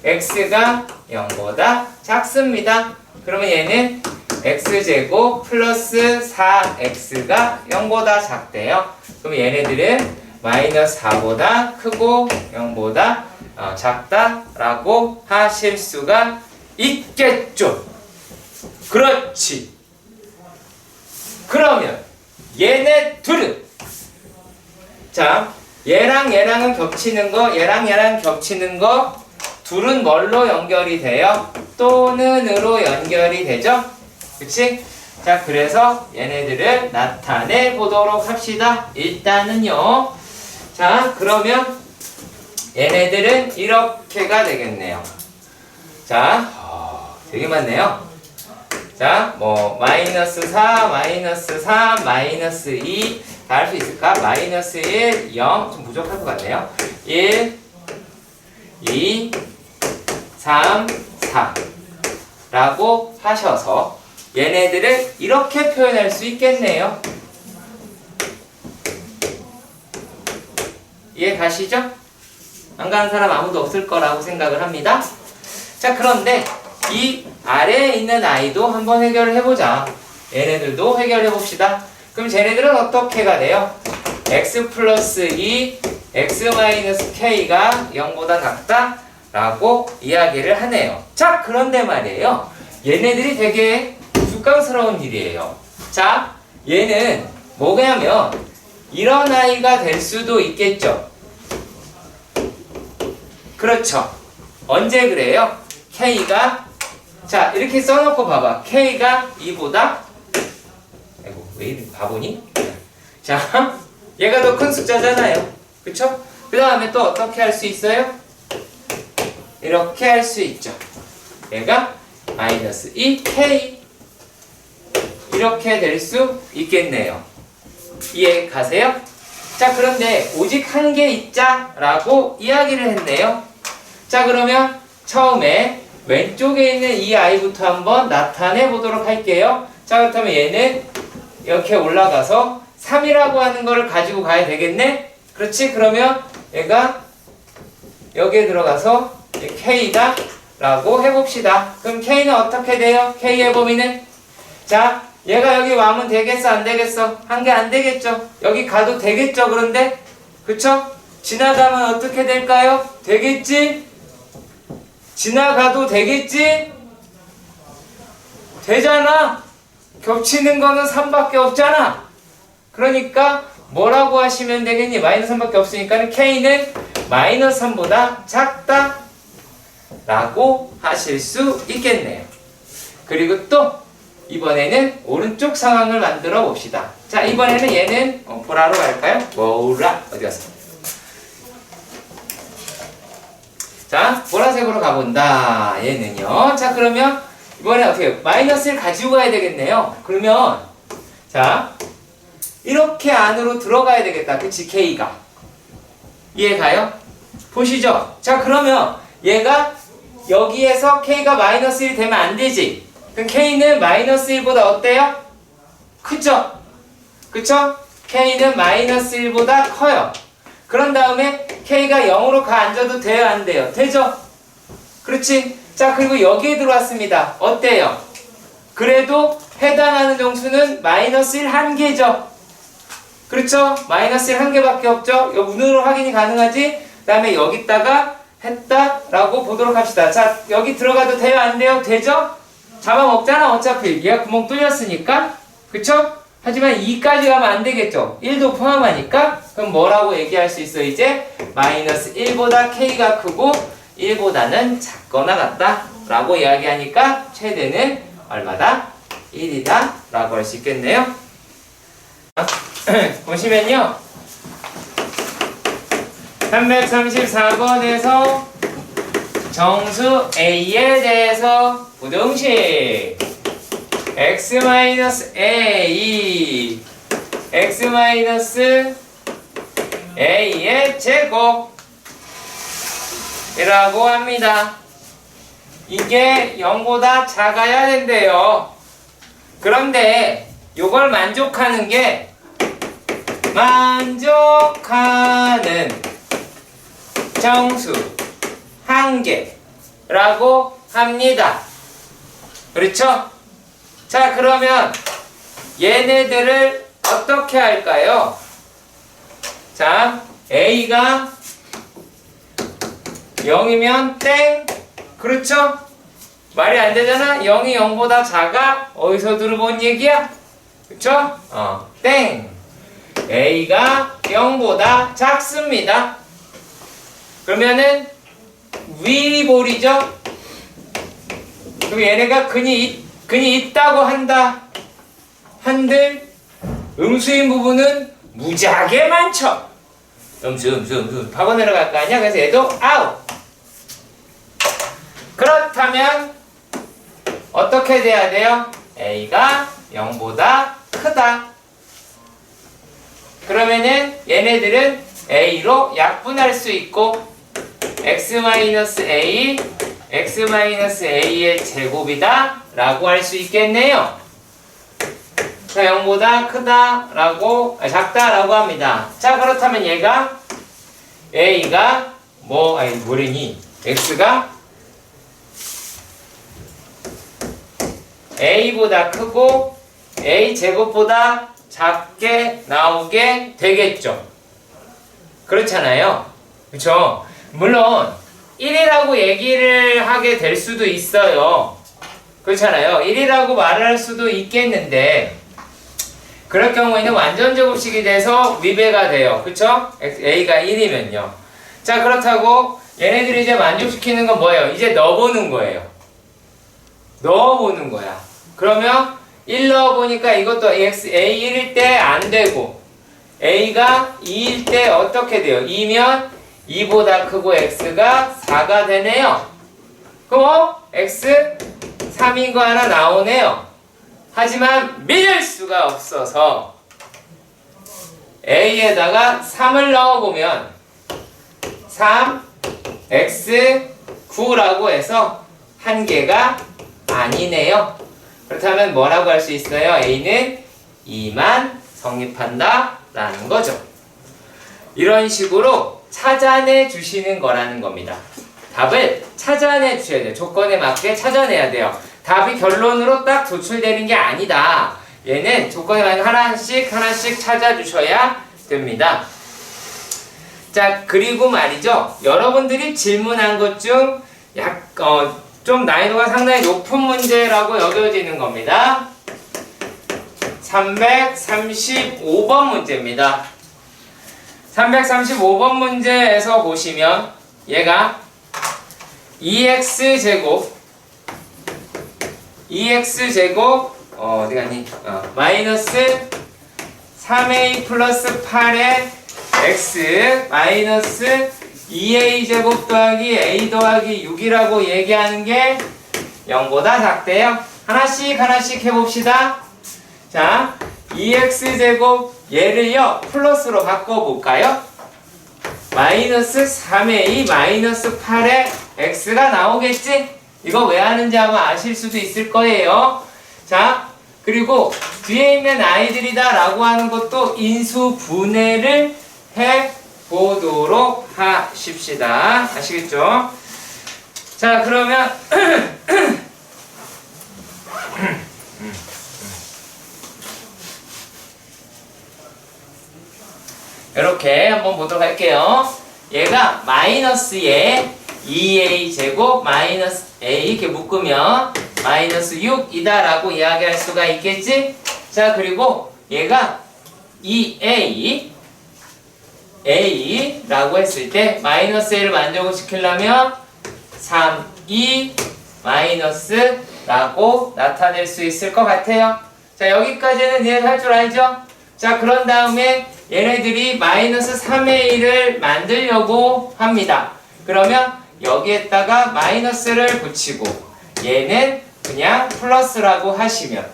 x가 0보다 작습니다. 그러면 얘는 x제곱 플러스 4x가 0보다 작대요. 그럼 얘네들은 마이너스 4보다 크고 0보다 작다라고 하실 수가 있겠죠. 그렇지. 그러면 얘네 둘은, 자, 얘랑은 겹치는 거, 얘랑 겹치는 거 둘은 뭘로 연결이 돼요? 또는으로 연결이 되죠? 그치? 자, 그래서 얘네들을 나타내 보도록 합시다. 일단은요. 자, 그러면 얘네들은 이렇게가 되겠네요. 자, 되게 많네요. 자, 마이너스 4, 마이너스 3, 마이너스 2 다 할 수 있을까? 마이너스 1, 0 좀 부족할 것 같네요. 1, 2, 3, 4 라고 하셔서 얘네들을 이렇게 표현할 수 있겠네요. 이해 가시죠? 안 가는 사람 아무도 없을 거라고 생각을 합니다. 자, 그런데 이 아래에 있는 아이도 한번 해결을 해보자. 얘네들도 해결해 봅시다. 그럼 쟤네들은 어떻게가 돼요? x 플러스 2, x 마이너스 k가 0보다 작다 라고 이야기를 하네요. 자, 그런데 말이에요. 얘네들이 되게 우스꽝스러운 일이에요. 자, 얘는 뭐냐면 이런 아이가 될 수도 있겠죠. 그렇죠. 언제 그래요? k가, 자, 이렇게 써놓고 봐봐. k가 2보다, 아이고, 왜 이리 바보니? 자, 얘가 더 큰 숫자잖아요. 그쵸? 그 다음에 또 어떻게 할 수 있어요? 이렇게 할 수 있죠. 얘가 마이너스 2k 이렇게 될 수 있겠네요. 이해 가세요? 자, 그런데 오직 한 개 있자 라고 이야기를 했네요. 자, 그러면 처음에 왼쪽에 있는 이 아이부터 한번 나타내 보도록 할게요. 자, 그렇다면 얘는 이렇게 올라가서 3이라고 하는 거를 가지고 가야 되겠네? 그렇지? 그러면 얘가 여기에 들어가서 k다 라고 해봅시다. 그럼 k는 어떻게 돼요? k의 범위는? 자, 얘가 여기 와면 되겠어? 안 되겠어? 한 개 안 되겠죠? 여기 가도 되겠죠? 그런데? 그쵸? 지나가면 어떻게 될까요? 되겠지? 지나가도 되겠지? 되잖아? 겹치는 거는 3밖에 없잖아? 그러니까 뭐라고 하시면 되겠니? 마이너스 3밖에 없으니까 k는 마이너스 3보다 작다 라고 하실 수 있겠네요. 그리고 또 이번에는 오른쪽 상황을 만들어 봅시다. 자, 이번에는 얘는 보라로 갈까요? 보라 어디 갔어? 자, 보라색으로 가본다. 얘는요. 자, 그러면 이번에 어떻게 해요? 마이너스를 가지고 가야 되겠네요. 그러면 자, 이렇게 안으로 들어가야 되겠다. 그치? k가 이해 가요? 보시죠. 자, 그러면 얘가 여기에서 k가 마이너스 1이 되면 안 되지. 그럼 k는 마이너스 1보다 어때요? 크죠? 그쵸? k는 마이너스 1보다 커요. 그런 다음에 k가 0으로 가 앉아도 돼요? 안 돼요? 되죠? 그렇지? 자, 그리고 여기에 들어왔습니다. 어때요? 그래도 해당하는 정수는 마이너스 1 한 개죠? 그렇죠? 마이너스 1 한 개밖에 없죠? 이거 운으로 확인이 가능하지? 그 다음에 여기다가 했다라고 보도록 합시다. 자, 여기 들어가도 돼요? 안 돼요? 되죠? 잡아먹잖아. 어차피 얘가 구멍 뚫렸으니까. 그쵸? 하지만 2까지 가면 안 되겠죠? 1도 포함하니까. 그럼 뭐라고 얘기할 수 있어? 이제 마이너스 1보다 k가 크고 1보다는 작거나 같다 라고 이야기하니까 최대는 얼마다? 1이다 라고 할 수 있겠네요. 보시면요, 334번에서 정수 A에 대해서 부등식 x-a x-a의 제곱 이라고 합니다. 이게 0보다 작아야 된대요. 그런데 요걸 만족하는 정수 한 개라고 합니다. 그렇죠? 자, 그러면 얘네들을 어떻게 할까요? 자, A가 0이면 땡. 그렇죠? 말이 안 되잖아? 0이 0보다 작아? 어디서 들어본 얘기야? 그쵸? 땡. A가 0보다 작습니다. 그러면은 위볼이죠? 그럼 얘네가 근이 있다고 한들 음수인 부분은 무지하게 많죠? 음수 파고 내려갈 거 아니야? 그래서 얘도 아웃. 그렇다면 어떻게 돼야 돼요? A가 0보다 크다. 그러면은 얘네들은 A로 약분할 수 있고 x-a x-a의 제곱이다 라고 할 수 있겠네요. 자, 0보다 크다 라고 작다 라고 합니다. 자, 그렇다면 얘가 a가 뭐래니? x가 a보다 크고 a 제곱보다 작게 나오게 되겠죠. 그렇잖아요. 그렇죠? 물론 1이라고 얘기를 하게 될 수도 있어요. 그렇잖아요. 1이라고 말을 할 수도 있겠는데 그럴 경우에는 완전 제곱식이 돼서 위배가 돼요. 그쵸? a가 1이면요. 자, 그렇다고 얘네들이 이제 만족시키는 건 뭐예요? 이제 넣어보는 거예요. 넣어보는 거야. 그러면 1 넣어보니까 이것도 a 1일 때 안 되고 a가 2일 때 어떻게 돼요? 2면 2보다 크고 x가 4가 되네요. 그럼 x 3인 거 하나 나오네요. 하지만 믿을 수가 없어서 a에다가 3을 넣어보면 3, x, 9라고 해서 한 개가 아니네요. 그렇다면 뭐라고 할 수 있어요? a는 2만 성립한다 라는 거죠. 이런 식으로 찾아내 주시는 거라는 겁니다. 답을 찾아내 주셔야 돼요. 조건에 맞게 찾아내야 돼요. 답이 결론으로 딱 도출되는 게 아니다. 얘는 조건에 맞게 하나씩 찾아주셔야 됩니다. 자, 그리고 말이죠. 여러분들이 질문한 것 중 좀 난이도가 상당히 높은 문제라고 여겨지는 겁니다. 335번 문제입니다. 335번 문제에서 보시면 얘가 2x제곱 어디 갔니? 마이너스 3a 플러스 8의 x 마이너스 2a제곱 더하기 a 더하기 6이라고 얘기하는 게 0보다 작대요. 하나씩 해봅시다. 자, 2x제곱 얘를요 플러스로 바꿔볼까요? 마이너스 3a 마이너스 8의 x가 나오겠지? 이거 왜 하는지 아마 아실 수도 있을 거예요. 자, 그리고 뒤에 있는 아이들이다 라고 하는 것도 인수분해를 해보도록 하십시다. 아시겠죠? 자, 그러면 이렇게 한번 보도록 할게요. 얘가 마이너스에 2a 제곱 마이너스 a 이렇게 묶으면 마이너스 6이다 라고 이야기할 수가 있겠지? 자, 그리고 얘가 2a 라고 했을 때 마이너스 a를 만족시키려면 3, 2 마이너스 라고 나타낼 수 있을 것 같아요. 자, 여기까지는 이해할 줄 알죠? 자, 그런 다음에 얘네들이 마이너스 3a를 만들려고 합니다. 그러면 여기에다가 마이너스를 붙이고 얘는 그냥 플러스라고 하시면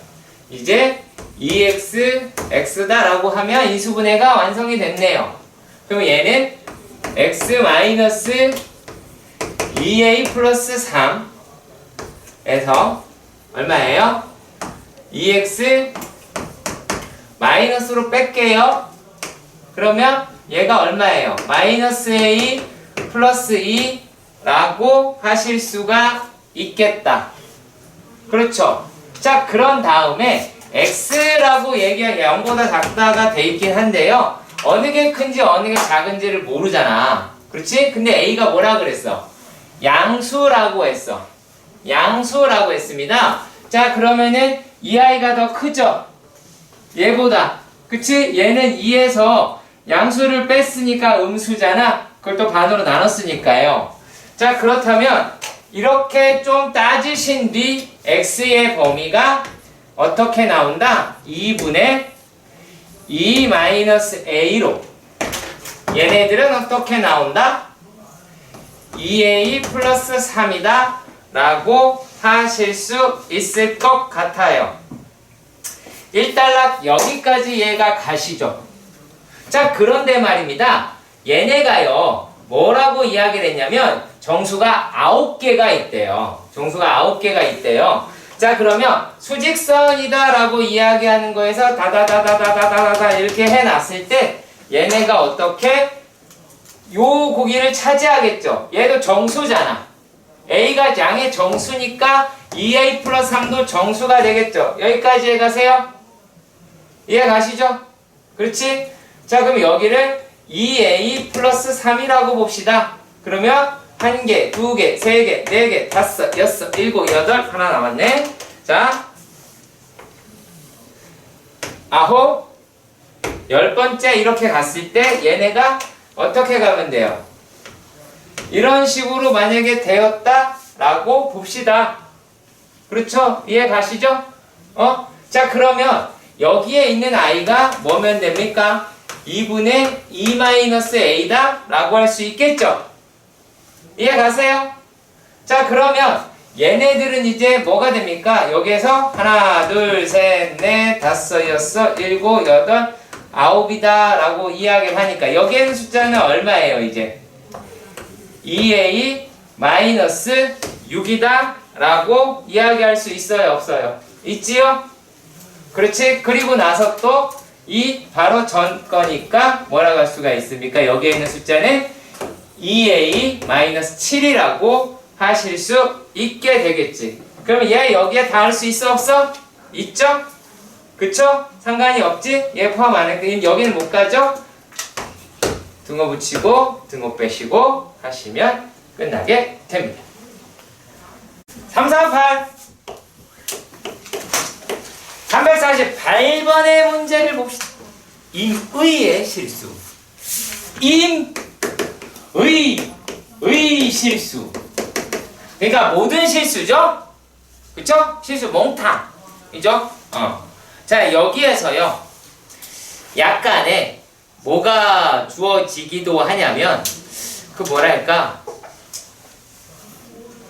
이제 2x, x다 라고 하면 인수분해가 완성이 됐네요. 그럼 얘는 x 마이너스 2a 플러스 3에서 얼마예요? 2x 마이너스로 뺄게요. 그러면 얘가 얼마예요? 마이너스 a 플러스 2 라고 하실 수가 있겠다. 그렇죠? 자, 그런 다음에 x라고 얘기하면 0보다 작다가 돼 있긴 한데요. 어느 게 큰지 어느 게 작은지를 모르잖아. 그렇지? 근데 a가 뭐라 그랬어? 양수라고 했어. 양수라고 했습니다. 자, 그러면은 이 아이가 더 크죠? 얘보다. 그치? 얘는 2에서 양수를 뺐으니까 음수잖아. 그걸 또 반으로 나눴으니까요. 자, 그렇다면 이렇게 좀 따지신 뒤 x의 범위가 어떻게 나온다? 2분의 2-a로 얘네들은 어떻게 나온다? 2a 플러스 3이다 라고 하실 수 있을 것 같아요. 일단락 여기까지 얘가 가시죠. 자, 그런데 말입니다. 얘네가요 뭐라고 뭐라고 이야기를 했냐면 정수가 9개가 있대요. 정수가 9개가 있대요. 자, 그러면 수직선이다 라고 이야기하는 거에서 다다다다다다다다 이렇게 해놨을 때 얘네가 어떻게 요 고기를 차지하겠죠. 얘도 정수잖아. A가 양의 정수니까 2A 플러스 3도 정수가 되겠죠. 여기까지 이해 가세요? 이해 가시죠? 그렇지? 자, 그럼 여기를 2A 플러스 3이라고 봅시다. 그러면 1개, 2개, 3개, 4개, 5, 6, 7, 8 하나 남았네. 자, 9, 10번째 이렇게 갔을 때 얘네가 어떻게 가면 돼요? 이런 식으로 만약에 되었다 라고 봅시다. 그렇죠? 이해 가시죠? 자, 그러면 여기에 있는 i가 뭐면 됩니까? 2분의 2-a다 라고 할 수 있겠죠? 이해 가세요? 자, 그러면 얘네들은 이제 뭐가 됩니까? 여기에서 하나, 둘, 셋, 넷, 다섯, 여섯, 일곱, 여덟, 아홉이다 라고 이야기를 하니까 여기에 있는 숫자는 얼마예요 이제? 2a 마이너스 6이다 라고 이야기할 수 있어요 없어요? 있지요? 그렇지? 그리고 나서 또 이 바로 전 거니까 뭐라고 할 수가 있습니까? 여기에 있는 숫자는 2a 마이너스 7이라고 하실 수 있게 되겠지. 그러면 얘 여기에 닿을 수 있어 없어? 있죠? 그쵸? 상관이 없지? 얘 포함 안 해. 여기는 못 가죠? 등호 붙이고 등호 빼시고 하시면 끝나게 됩니다. 338 348번의 문제를 봅시다. 임의의 실수. 임의 실수. 그러니까 모든 실수죠? 그쵸? 실수 몽탕. 그죠? 자, 여기에서요. 약간의 뭐가 주어지기도 하냐면 그 뭐랄까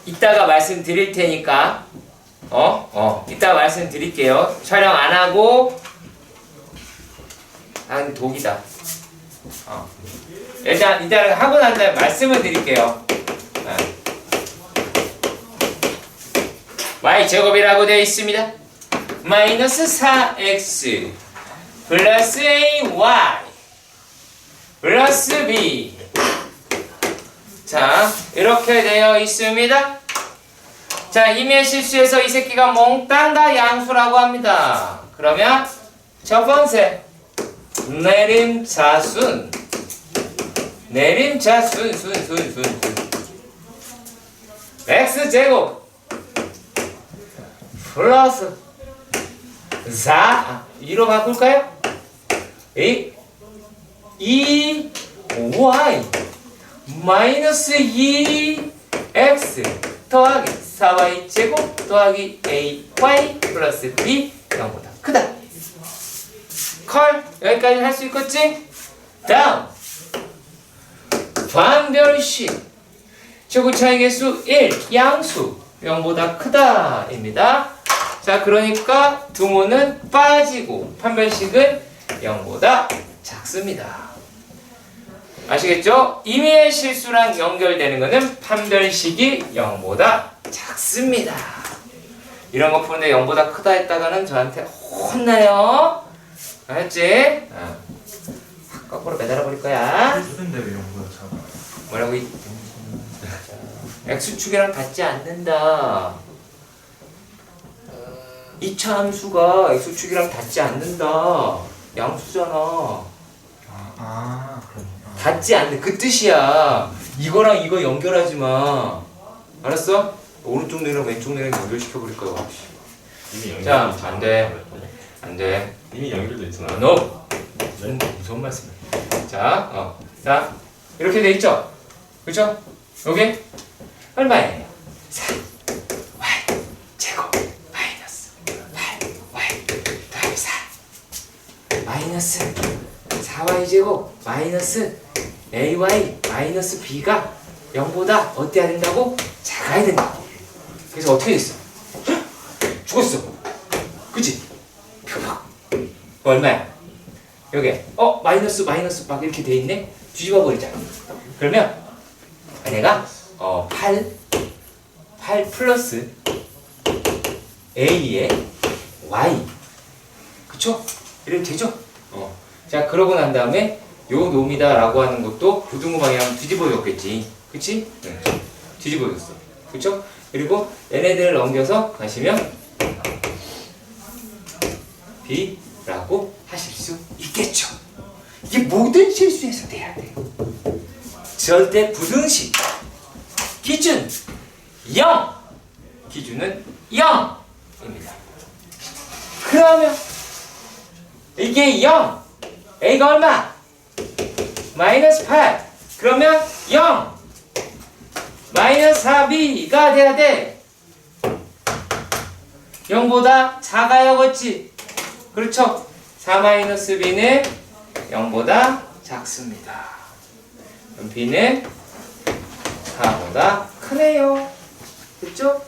이따가 말씀드릴 테니까 이따가 말씀드릴게요. 촬영 안 하고 독이다. 일단 이따가 하고 난 다음에 말씀을 드릴게요. y제곱이라고 되어 있습니다. 마이너스 4x 플러스 ay 플러스 b. 자, 이렇게 되어 있습니다. 자, 임의 실수에서 이 새끼가 몽땅 다 양수라고 합니다. 그러면 첫 번째 내림차순 순 x제곱 플러스 4 2로 바꿀까요? 2y 마이너스 2x 더하기 4y 제곱 더하기 ay 플러스 b 0보다 크다. 컬 여기까지 할 수 있겠지? 다음 반별식 최고차의 개수 1 양수 0보다 크다 입니다. 자, 그러니까 등호는 빠지고 판별식은 0보다 작습니다. 아시겠죠? 임의의 실수랑 연결되는 것은 판별식이 0보다 작습니다. 이런 거 푸는데 0보다 크다 했다가는 저한테 혼나요. 알았지? 거꾸로 매달아 버릴 거야. 수인데 왜 0보다 작아? 뭐라고? x축이랑 같지 않는다. 이차 함수가 x축이랑 닿지 않는다. 양수잖아. 그럼. 닿지 않는 그 뜻이야. 이거랑 이거 연결하지 마. 알았어? 오른쪽 뇌랑 왼쪽 뇌랑 연결시켜 버릴 거야. 이미 자, 안 돼. 안 돼. 이미 연결돼 있잖아. no. 무서운 말씀이야. 자, 자, 이렇게 돼 있죠? 그죠? 여기 얼마예요? 4 y 제곱 마이너스 8y 더하기 4 마이너스 4y 제곱 마이너스 ay 마이너스 b가 0보다 어때야 된다고? 작아야 된다고. 그래서 어떻게 됐어? 죽었어. 그치? 얼마야? 여기 마이너스 막 이렇게 돼 있네? 뒤집어 버리자. 그러면 내가 8 플러스 a의 y 그쵸? 이렇게 되죠? 자 그러고 난 다음에 요 놈이다 라고 하는 것도 부등호 방향 뒤집어졌겠지 그치? 네. 뒤집어졌어 그쵸? 그리고 얘네들을 넘겨서 가시면 b라고 하실 수 있겠죠 이게 모든 실수에서 돼야 돼 절대 부등식 기준 0 기준은 0입니다 그러면 이게 0 a가 얼마? 마이너스 8 그러면 0 마이너스 4b가 돼야 돼 0보다 작아야 겠지 그렇죠 4 마이너스 b는 0보다 작습니다 그럼 b는 4보다 크네요 됐죠?